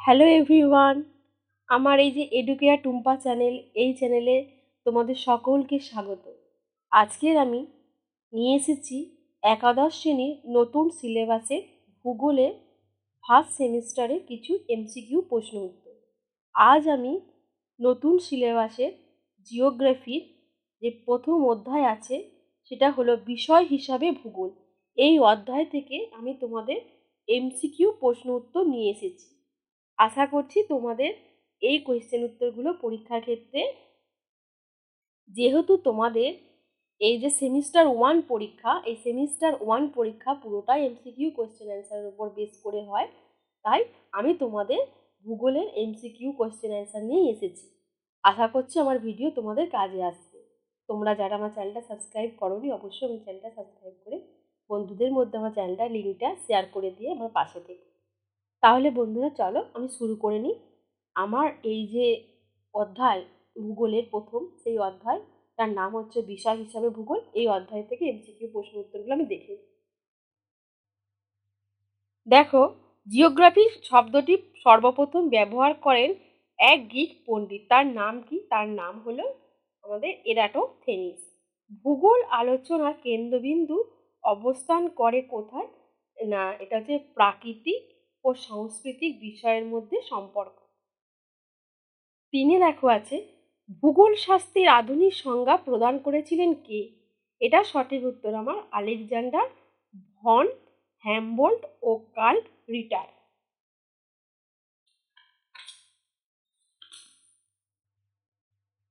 Hello everyone, আমার এই যে এডুকেয়ার টুম্পা চ্যানেল, এই চ্যানেলে তোমাদের সকলকে স্বাগত। আজকের আমি নিয়ে এসেছি একাদশ শ্রেণীর নতুন সিলেবাসের ভূগোলের ফার্স্ট সেমিস্টারে কিছু এমসিকিউ প্রশ্ন উত্তর। আজ আমি নতুন সিলেবাসের জিওগ্রাফির যে প্রথম অধ্যায় আছে সেটা হলো বিষয় হিসাবে ভূগোল। এই অধ্যায় থেকে আমি তোমাদের এমসিকিউ প্রশ্ন উত্তর নিয়ে এসেছি। আশা করছি তোমাদের এই কোয়েশ্চেন উত্তরগুলো পরীক্ষার ক্ষেত্রে, যেহেতু তোমাদের এই যে সেমিস্টার 1 পরীক্ষা, এই সেমিস্টার 1 পরীক্ষা পুরোটাই এমসিকিউ কোয়েশ্চেন অ্যান্সারের উপর বেস করে হয়, তাই আমি তোমাদের ভূগোলের এমসিকিউ কোয়েশ্চেন অ্যান্সার নিয়ে এসেছি। আশা করছি আমার ভিডিও তোমাদের কাজে আসবে। তোমরা যারা আমার চ্যানেলটা সাবস্ক্রাইব করোনি, অবশ্যই আমার চ্যানেলটা সাবস্ক্রাইব করে বন্ধুদের মধ্যে আমার চ্যানেলটা লিঙ্কটা শেয়ার করে দিয়ে আমার পাশে থেকে। তাহলে বন্ধুরা চলো আমি শুরু করে নিই। আমার এই যে অধ্যায় ভূগোলের প্রথম, সেই অধ্যায় তার নাম হচ্ছে বিষয় হিসাবে ভূগোল। এই অধ্যায় থেকে এমসিকিউ প্রশ্ন উত্তরগুলো আমি দেখি। দেখো, জিওগ্রাফি শব্দটি সর্বপ্রথম ব্যবহার করেন এক গ্রিক পণ্ডিত। তার নাম কি? তার নাম হলো আমাদের এরাটোথেনিস। ভূগোল আলোচনার কেন্দ্রবিন্দু অবস্থান করে কোথায়? না, এটা হচ্ছে প্রাকৃতিক ও সাংস্কৃতিক বিষয়ের মধ্যে সম্পর্ক। দেখো আছে ভূগোল শাস্ত্রের আধুনিক সংজ্ঞা প্রদান করেছিলেন কে? এটা সঠিক উত্তর আমার আলেকজান্ডার ভন হ্যামবোল্ট ও কার্ল রিটার।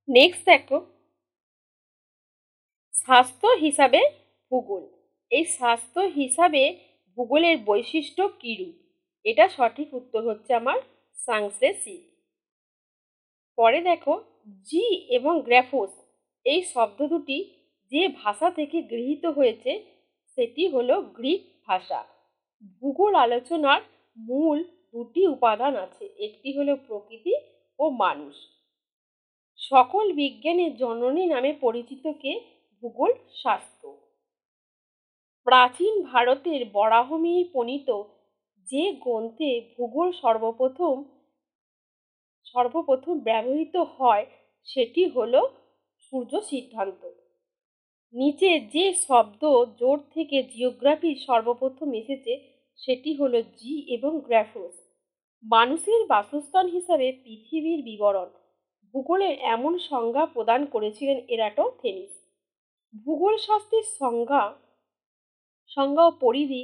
নেক্সট দেখো, স্বাস্থ্য হিসাবে ভূগোল। এই স্বাস্থ্য হিসাবে ভূগোলের বৈশিষ্ট্য কিরূপ? এটা সঠিক উত্তর হচ্ছে আমার সাংসেসি। পরে দেখো, জি এবং গ্রাফোস এই শব্দ দুটি যে ভাষা থেকে গৃহীত হয়েছে সেটি হলো গ্রিক ভাষা। ভূগোল আলোচনার মূল দুটি উপাদান আছে, একটি হলো প্রকৃতি ও মানুষ। সকল বিজ্ঞানের জননী নামে পরিচিত কে? ভূগোল শাস্ত্র। প্রাচীন ভারতের বরাহমিহির প্রণীত যে গ্রন্থে ভূগোল সর্বপ্রথম ব্যবহৃত হয় সেটি হলো সূর্য সিদ্ধান্ত। নিচে যে শব্দ জোট থেকে জিওগ্রাফি সর্বপ্রথম এসেছে সেটি হলো জি এবং গ্রাফোস। মানুষের বাসস্থান হিসাবে পৃথিবীর বিবরণ। ভূগোলের এমন সংজ্ঞা প্রদান করেছিলেন এরাটোথেনিস। ভূগোল শাস্ত্রের সংজ্ঞা ও পরিধি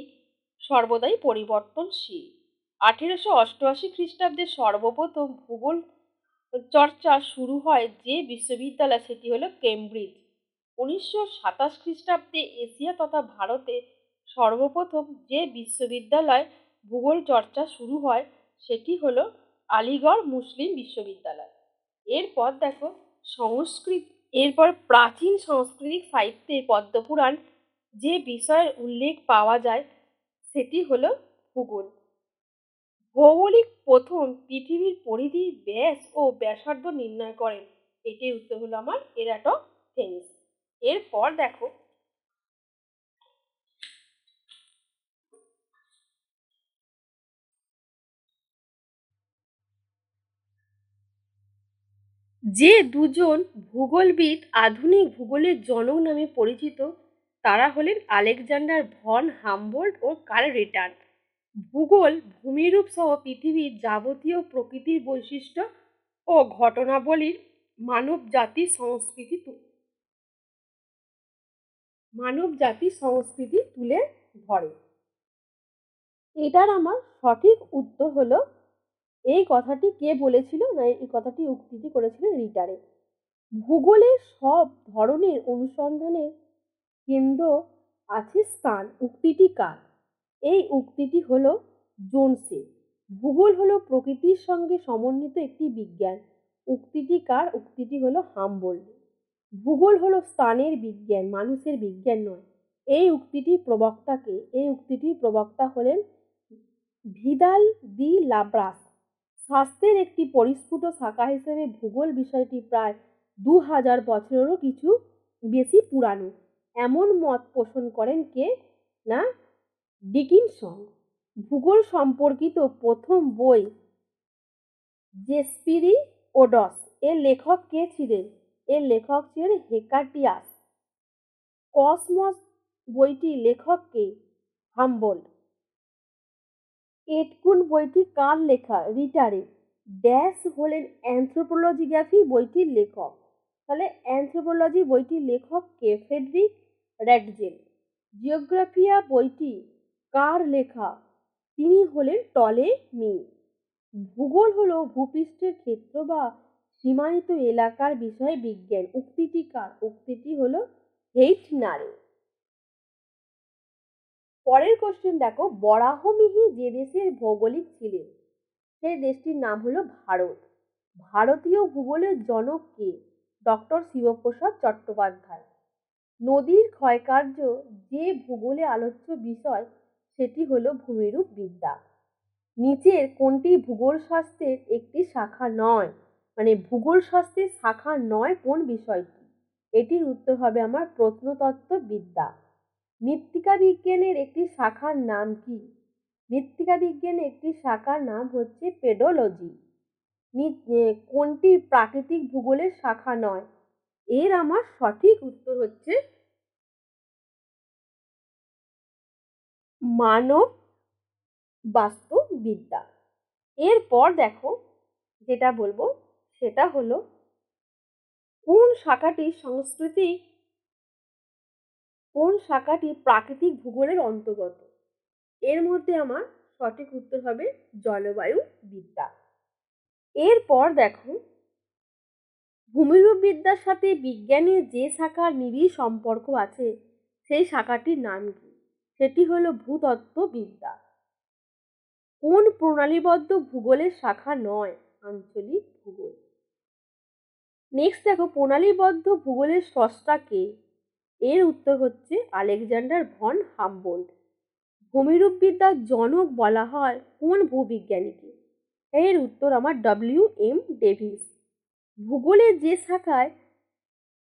সর্বদাই পরিবর্তনশীল। 1888 খ্রিস্টাব্দে সর্বপ্রথম ভূগোল চর্চা শুরু হয় যে বিশ্ববিদ্যালয়, সেটি হলো কেমব্রিজ। 1927 খ্রিস্টাব্দে এশিয়া তথা ভারতে সর্বপ্রথম যে বিশ্ববিদ্যালয় ভূগোল চর্চা শুরু হয় সেটি হলো আলিগড় মুসলিম বিশ্ববিদ্যালয়। এরপর দেখো, এরপর প্রাচীন সাংস্কৃতিক সাহিত্যে পদ্মপুরাণ যে বিষয়ের উল্লেখ পাওয়া যায় সেটি হলো ভূগোল। ভৌগোলিক প্রথম পৃথিবীর পরিধি, ব্যাস ও ব্যাসার্ধ নির্ণয় করেন। এটির উত্তর হলো আমার এরাটোথেনিস। এরপর দেখো, যে দুজন ভূগোলবিদ আধুনিক ভূগোলের জনক নামে পরিচিত তারা হলেন আলেকজান্ডার ভন হামবোল্ট ও কার্ল রিটার। ভূগোল ভূমিরূপ সহ পৃথিবীর যাবতীয় প্রকৃতির বৈশিষ্ট্য ও ঘটনাবলীর মানব জাতি সংস্কৃতি তুলে ধরে। এটার আমার সঠিক উত্তর হলো, এই কথাটি কে বলেছিল? না, এই কথাটি উক্তিটি করেছিলেন রিটারে। ভূগোলের সব ধরনের অনুসন্ধানের কেন্দ্র আছে স্থান। উক্তিটি কার? এই উক্তিটি হলো জোনসের। ভূগোল হলো প্রকৃতির সঙ্গে সমন্বিত একটি বিজ্ঞান। উক্তিটি কার? উক্তিটি হলো হামবোল্ট। ভূগোল হলো স্থানের বিজ্ঞান, মানুষের বিজ্ঞান নয়। এই উক্তিটির প্রবক্তাকে? এই উক্তিটির প্রবক্তা হলেন ভিদাল দি লাব্রাস। শাস্ত্রের একটি পরিস্ফুট শাখা হিসেবে ভূগোল বিষয়টি প্রায় 2000 বছরেরও কিছু বেশি পুরানো, এমন মত পোষণ করেন কে? না, ডিকিনসন। ভূগোল সম্পর্কিত প্রথম বই জেসপিরিওডস এর লেখক কে ছিলেন? এর লেখক ছিলেন হেকাটিয়াস। কসমস বইটির লেখক কে? হাম্বোল্ড। এটকুন বইটি কার লেখা? রিটারে। ড্যাশ হলেন অ্যানথ্রোপোলজিগ্রাফি বইটির লেখক। তাহলে অ্যানথ্রোপোলজি বইটির লেখক কে? ফ্রেডরিক র্যাটজেল। জিওগ্রাফিয়া বইটি কার লেখা? তিনি হলেন টলেমি। ভূগোল হলো ভূপৃষ্ঠের ক্ষেত্র বা সীমায়িত এলাকার বিষয়ে বিজ্ঞান। উক্তিটি কার? উক্তিটি হলো হেইটনারের। পরের কোশ্চেন দেখো, বরাহমিহি যে দেশের ভৌগোলিক ছিলেন সেই দেশটির নাম হলো ভারত। ভারতীয় ভূগোলের জনক কে? ডক্টর শিবপ্রসাদ চট্টোপাধ্যায়। নদীর ক্ষয়কার্য যে ভূগোলে আলোচ্য বিষয় সেটি হলো ভূমিরূপ বিদ্যা। নিচের কোনটি ভূগোল শাস্ত্রের একটি শাখা নয়? মানে ভূগোল শাস্ত্রের শাখা নয় কোন বিষয়টি? এটির উত্তর হবে আমার প্রত্নতত্ত্ব বিদ্যা। মৃত্তিকা বিজ্ঞানের একটি শাখার নাম কি? মৃত্তিকা বিজ্ঞানের একটি শাখার নাম হচ্ছে পেডোলজি। কোনটি প্রাকৃতিক ভূগোলের শাখা নয়? এর আমার সঠিক উত্তর হচ্ছে মানব বাস্তুবিদ্যা। এরপর দেখো যেটা বলবো সেটা হলো কোন শাখাটি প্রাকৃতিক ভূগোলের অন্তর্গত? এর মধ্যে আমার সঠিক উত্তর হবে জলবায়ু বিদ্যা। এরপর দেখো ভূমিরূপ বিদ্যার সাথে বিজ্ঞানের যে শাখার নিবিড় সম্পর্ক আছে সেই শাখাটির নাম কি? সেটি হলো ভূতত্ত্ব বিদ্যা। কোন প্রণালীবদ্ধ ভূগোলের শাখা নয়? আঞ্চলিক ভূগোল। নেক্সট দেখো প্রণালীবদ্ধ ভূগোলের স্রষ্টা কে? এর উত্তর হচ্ছে আলেকজান্ডার ভন হামবোল্ড। ভূমিরূপ বিদ্যার জনক বলা হয় কোন ভূবিজ্ঞানীকে? এর উত্তর আমার ডব্লিউ.এম. ডেভিস। ভূগোলের যে শাখায়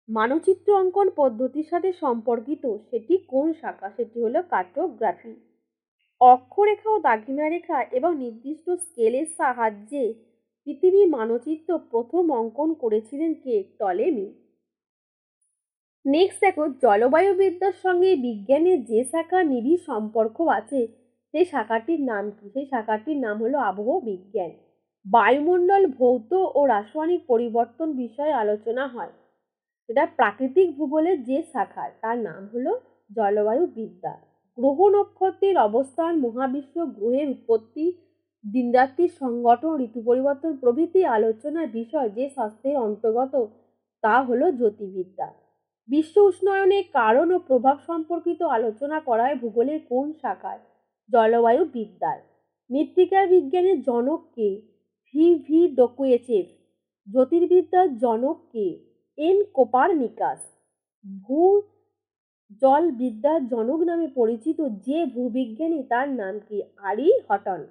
মানচিত্র অঙ্কন পদ্ধতির সাথে সম্পর্কিত সেটি কোন শাখা? সেটি হলো কার্টোগ্রাফি। অক্ষরেখা ও দাগিমা রেখা এবং নির্দিষ্ট স্কেলের সাহায্যে পৃথিবীর মানচিত্র প্রথম অঙ্কন করেছিলেন কে? টলেমি। নেক্সট দেখো জলবায়ু বিদ্যার সঙ্গে বিজ্ঞানের যে শাখার নিবিড় সম্পর্ক আছে সেই শাখাটির নাম কি? সেই শাখাটির নাম হলো আবহাওয়া বিজ্ঞান। বায়ুমণ্ডল ভৌত ও রাসায়নিক পরিবর্তন বিষয়ে আলোচনা হয় সেটা প্রাকৃতিক ভূগোলের যে শাখা তার নাম হলো জলবায়ু বিদ্যা। গ্রহ নক্ষত্রের অবস্থান, মহাবিশ্ব, গ্রহের উৎপত্তি, দিনরাত্রির সংগঠন, ঋতু পরিবর্তন প্রভৃতি আলোচনার বিষয় যে শাস্ত্রের অন্তর্গত তা হলো জ্যোতির্বিদ্যা। বিশ্ব উষ্ণায়নের কারণ ও প্রভাব সম্পর্কিত আলোচনা করা হয় ভূগোলের কোন শাখায়? জলবায়ু বিদ্যার। মৃত্তিকা বিজ্ঞানের জনক কে? ভি ডকুয়েচেভ। জ্যোতির্বিদ্যার জনক কে? N Copernicus. ভূ জল বিদ্যার জনক নামে পরিচিত যে ভূবিজ্ঞানী তার নাম কি? আরিস্টটল।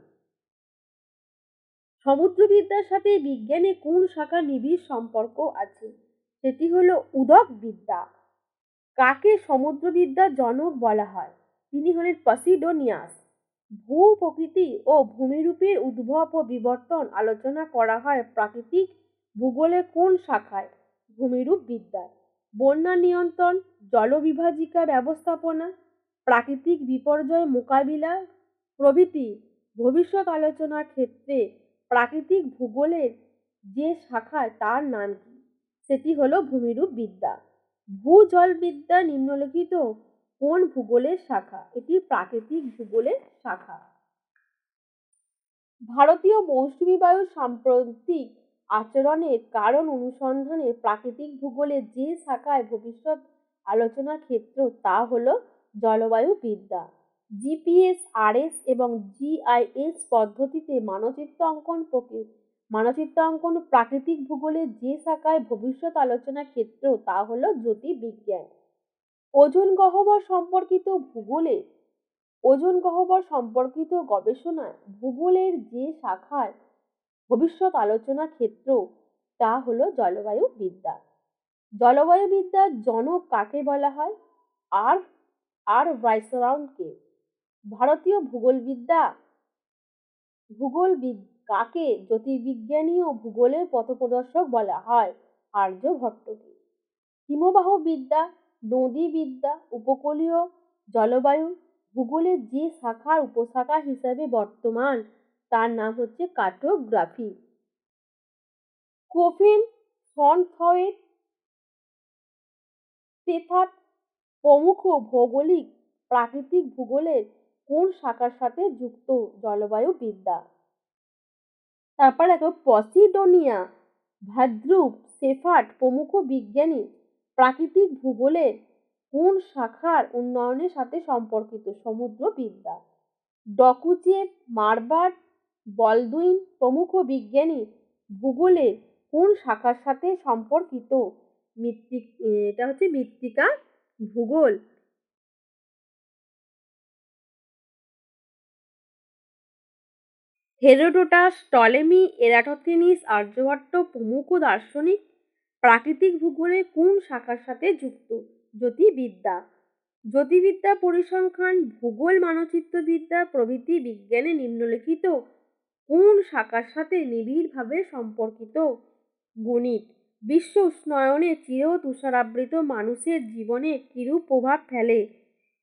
সমুদ্রবিদ্যার সাথে বিজ্ঞানের কোন শাখার নিবিড় সম্পর্ক আছে? সেটি হলো উদক বিদ্যা। কাকে সমুদ্রবিদ্যার জনক বলা হয়? তিনি হলেন পসিডোনিয়াস। ভূ প্রকৃতি ও ভূমিরূপের উদ্ভব ও বিবর্তন আলোচনা করা হয় প্রাকৃতিক ভূগোলের কোন শাখায়? ভূমিরূপ বিদ্যায়। বন্যা নিয়ন্ত্রণ, জলবিভাজিকা ব্যবস্থাপনা, প্রাকৃতিক বিপর্যয় মোকাবিলা প্রভৃতি ভবিষ্যৎ আলোচনার ক্ষেত্রে প্রাকৃতিক ভূগোলের যে শাখায় তার নাম কি? সেটি হলো ভূমিরূপ বিদ্যা। ভূজলবিদ্যা নিম্নলিখিত কোন ভূগোলের শাখা? এটি প্রাকৃতিক ভূগোলের শাখা। ভারতীয় মৌসুমী বায়ুর সাম্প্রতিক আচরণের কারণ অনুসন্ধানে প্রাকৃতিক ভূগোলের যে শাখায় ভবিষ্যৎ আলোচনার ক্ষেত্র তা হলো জলবায়ু বিদ্যা। জিপিএস, আরএস এবং জিআইএস পদ্ধতিতে মানচিত্র অঙ্কন প্রাকৃতিক ভূগোলের যে শাখায় ভবিষ্যৎ আলোচনার ক্ষেত্র তা হলো জ্যোতির্বিজ্ঞান। ওজোন গহ্বর সম্পর্কিত গবেষণায় ভূগোলের যে শাখায় ভবিষ্যৎ আলোচনা ক্ষেত্র তা হলো জলবায়ু বিদ্যা। জলবায়ু বিদ্যার জনক কাকে বলা হয়? আর ভাইসরাউন্ডকে। ভারতীয় ভূগোলবিদ কাকে জ্যোতির্বিজ্ঞানী ও ভূগোলের পথপ্রদর্শক বলা হয়? আর্যভট্টকে। হিমবাহ বিদ্যা, নদীবিদ্যা, উপকূলীয় জলবায়ু ভূগোলের যে শাখার উপশাখা হিসাবে বর্তমান তার নাম হচ্ছে কার্টোগ্রাফি। কোফেন, সনথওয়েট, স্টেথার্ট প্রমুখ ভৌগোলিক প্রাকৃতিক ভূগোলের কোন শাখার সাথে যুক্ত? জলবায়ু বিদ্যা। তারপর দেখো পসিডোনিয়া, ভ্যাদ্রুপ, সেফার্ট প্রমুখ বিজ্ঞানী প্রাকৃতিক ভূগোলের কোন শাখার উন্নয়নের সাথে সম্পর্কিত? সমুদ্রবিদ্যা। ডকুচেভ, মারবার্ট, বলদুইন প্রমুখ বিজ্ঞানী ভূগোলের কোন শাখার সাথে সম্পর্কিত? এটা হচ্ছে মৃত্তিকা ভূগোল। হেরোডোটাস, টলেমি, এরাটোথেনিস, আর্যভট্ট প্রমুখ দার্শনিক প্রাকৃতিক ভূগোলের কোন শাখার সাথে যুক্ত? জ্যোতির্বিদ্যা। জ্যোতির্বিদ্যা, পরিসংখ্যান, ভূগোল, মানচিত্রবিদ্যা প্রভৃতি বিজ্ঞানে নিম্নলিখিত কোন শাখার সাথে নিবিড়ভাবে সম্পর্কিত? গণিত। বিশ্ব উষ্ণায়নে চির তুষারাবৃত মানুষের জীবনে কিরূপ প্রভাব ফেলে?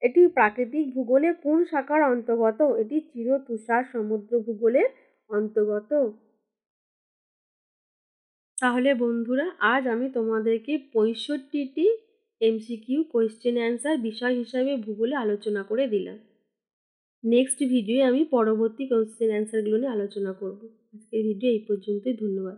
এটি প্রাকৃতিক ভূগোলের কোন শাখার অন্তর্গত? এটি চির তুষার সমুদ্র ভূগোলের অন্তর্গত। তাহলে বন্ধুরা, আজ আমি তোমাদেরকে 65টি এমসিকিউ কোয়েশ্চেন অ্যান্সার বিষয় হিসাবে ভূগোলে আলোচনা করে দিলাম। নেক্সট ভিডিওয়ে আমি পরবর্তী কোয়েশ্চেন অ্যান্সারগুলো নিয়ে আলোচনা করব। আজকের ভিডিও এই পর্যন্তই। ধন্যবাদ।